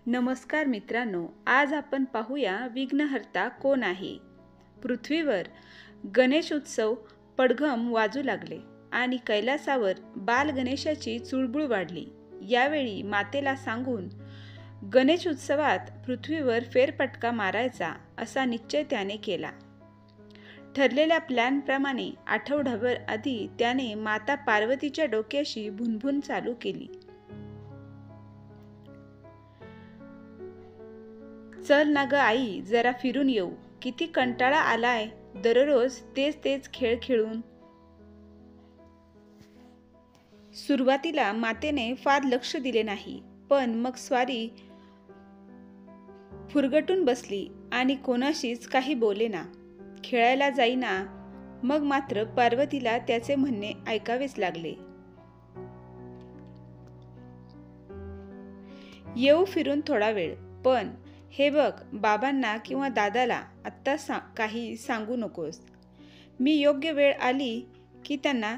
नमस्कार मित्रांनो, आज आपण पाहूया विघ्नहर्ता कोण आहे. पृथ्वीवर गणेश उत्सव पडघम वाजू लागले आणि कैलासावर बाल गणेशाची चुळबुळ वाढली. यावेळी मातेला सांगून गणेश उत्सवात पृथ्वीवर फेरफटका मारायचा असा निश्चय त्याने केला. ठरलेल्या प्लॅनप्रमाणे आठवडाभर आधी त्याने माता पार्वतीच्या डोक्याशी भुनभुन चालू केली. चल ना ग आई, जरा फिरून येऊ. किती कंटाळा आलाय दररोज तेच तेच खेळ खेळून. सुरुवातीला मातेने फार लक्ष दिले नाही, पण मग स्वारी फुरगटून बसली आणि कोणाशीच काही बोलेना, खेळायला जाईना. मग मात्र पार्वतीला त्याचे म्हणणे ऐकावेच लागले. येऊ फिरून थोडा वेळ, पण हे बघ, बाबांना किंवा दादाला आत्ता काही सांगू नकोस. मी योग्य वेळ आली की त्यांना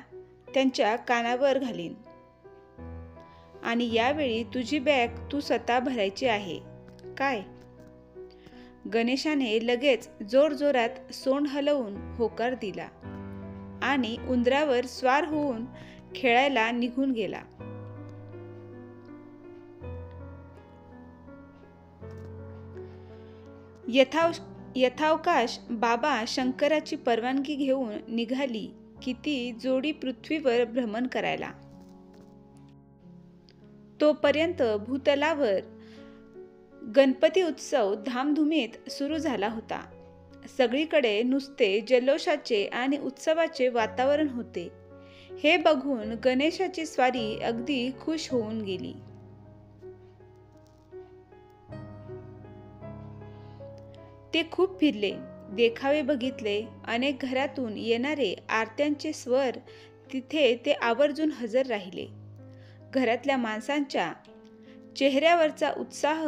त्यांच्या कानावर घालीन. आणि यावेळी तुझी बॅग तू स्वतः भरायची आहे काय? गणेशाने लगेच जोरजोरात सोंड हलवून होकार दिला आणि उंदरावर स्वार होऊन खेळायला निघून गेला. यथावकाश बाबा शंकराची परवानगी घेऊन निघाली की ती जोडी पृथ्वीवर भ्रमण करायला. तोपर्यंत भूतलावर गणपती उत्सव धामधुमीत सुरू झाला होता. सगळीकडे नुसते जल्लोषाचे आणि उत्सवाचे वातावरण होते. हे बघून गणेशाची स्वारी अगदी खुश होऊन गेली. ते खूप फिरले, देखावे बघितले. अनेक घरातून येणारे आरत्यांचे स्वर तिथे ते आवर्जून हजर राहिले. घरातल्या माणसांच्या चेहऱ्यावरचा उत्साह,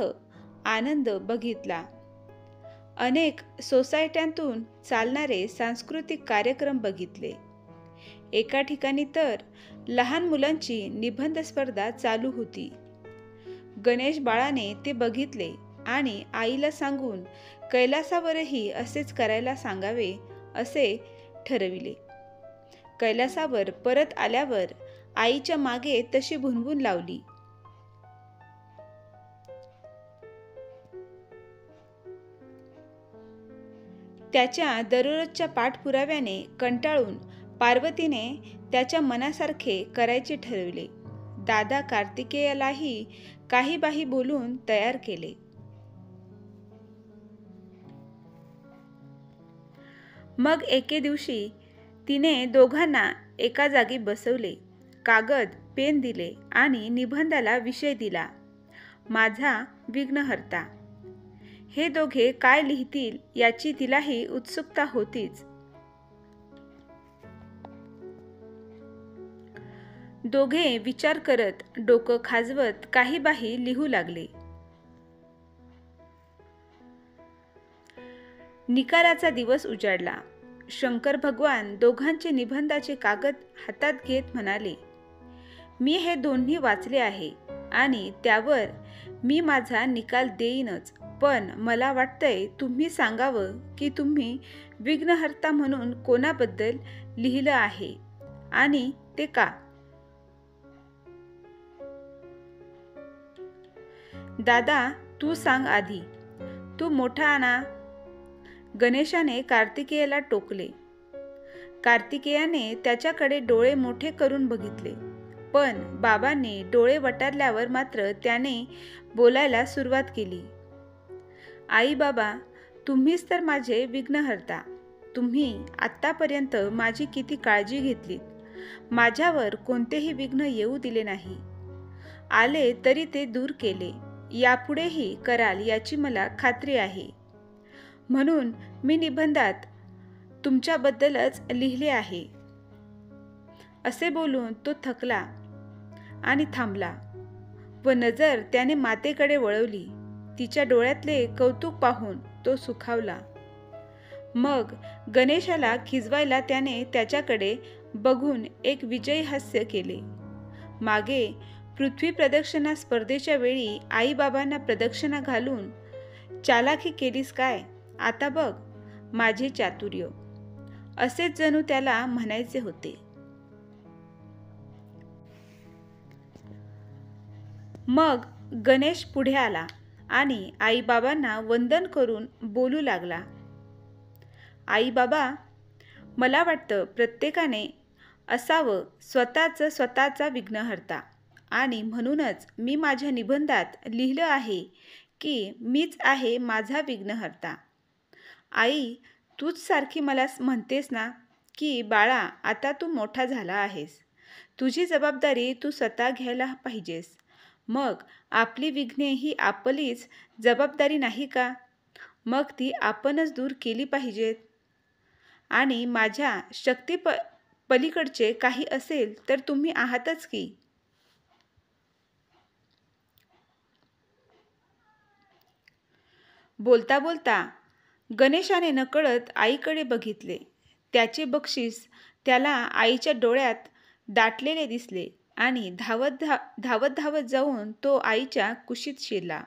आनंद बघितला. अनेक सोसायट्यांतून चालणारे सांस्कृतिक कार्यक्रम बघितले. एका ठिकाणी तर लहान मुलांची निबंध स्पर्धा चालू होती. गणेश बाळाने ते बघितले आणि आईला सांगून कैलासावरही असेच करायला सांगावे असे ठरविले. कैलासावर परत आल्यावर आईच्या मागे तशी भुनभुन लावली. त्याच्या दररोजच्या पाठपुराव्याने कंटाळून पार्वतीने त्याच्या मनासारखे करायचे ठरविले. दादा कार्तिकेयालाही काही बाही बोलून तयार केले. मग एके दिवशी तिने दोघांना एका जागी बसवले. कागद पेन दिले आणि निबंधाला विषय दिला, माझा विघ्नहर्ता. हे दोघे काय लिहितील याची तिलाही उत्सुकता होतीच. दोघे विचार करत डोकं खाजवत काही बाही लिहू लागले. निकालाचा दिवस उजाडला. शंकर भगवान दोघांचे निबंधाचे कागद हातात घेत म्हणाले, मी हे दोन्ही वाचले आहे आणि त्यावर मी माझा निकाल देईनच, पण मला वाटतंय तुम्ही सांगावं की तुम्ही विघ्नहर्ता म्हणून कोणाबद्दल लिहिलं आहे आणि ते का? दादा, तू सांग आधी. तू मोठा ना. गणेशाने कार्तिकेयाला टोकले. कार्तिकेयाने त्याच्याकडे डोळे मोठे करून बघितले, पण बाबांनी डोळे वटारल्यावर मात्र त्याने बोलायला सुरुवात केली. आई बाबा, तुम्हीच तर माझे विघ्नहर्ता. तुम्ही आत्तापर्यंत माझी किती काळजी घेतलीत. माझ्यावर कोणतेही विघ्न येऊ दिले नाही. आले तरी ते दूर केले. यापुढेही कराल याची मला खात्री आहे. म्हणून मी निबंधात तुमच्याबद्दलच लिहिले आहे. असे बोलून तो थकला आणि थांबला व नजर त्याने मातेकडे वळवली. तिच्या डोळ्यातले कौतुक पाहून तो सुखावला. मग गणेशाला खिजवायला त्याने त्याच्याकडे बघून एक विजयी हास्य केले. मागे पृथ्वी प्रदक्षिणा स्पर्धेच्या वेळी आईबाबांना प्रदक्षिणा घालून चालाकी केलीस काय? आता बघ माझे चातुर्य, असेच जणू त्याला म्हणायचे होते. मग गणेश पुढे आला आणि आईबाबांना वंदन करून बोलू लागला. आई बाबा, मला वाटतं प्रत्येकाने असावं स्वतःचा विघ्नहर्ता, आणि म्हणूनच मी माझ्या निबंधात लिहिलं आहे की मीच आहे माझा विघ्नहर्ता. आई, तूच सारखी मला म्हणतेस ना की बाळा, आता तू मोठा झाला आहेस, तुझी जबाबदारी तू स्वतः घ्यायला पाहिजेस. मग आपली विघ्ने ही आपलीच जबाबदारी नाही का? मग ती आपणच दूर केली पाहिजेत. आणि माझ्या पलीकडचे काही असेल तर तुम्ही आहातच की. बोलता बोलता गणेशाने नकळत आईकडे बघितले. त्याचे बक्षीस त्याला आईच्या डोळ्यात दाटलेले दिसले आणि धावत धावत जाऊन तो आईच्या कुशीत शिरला.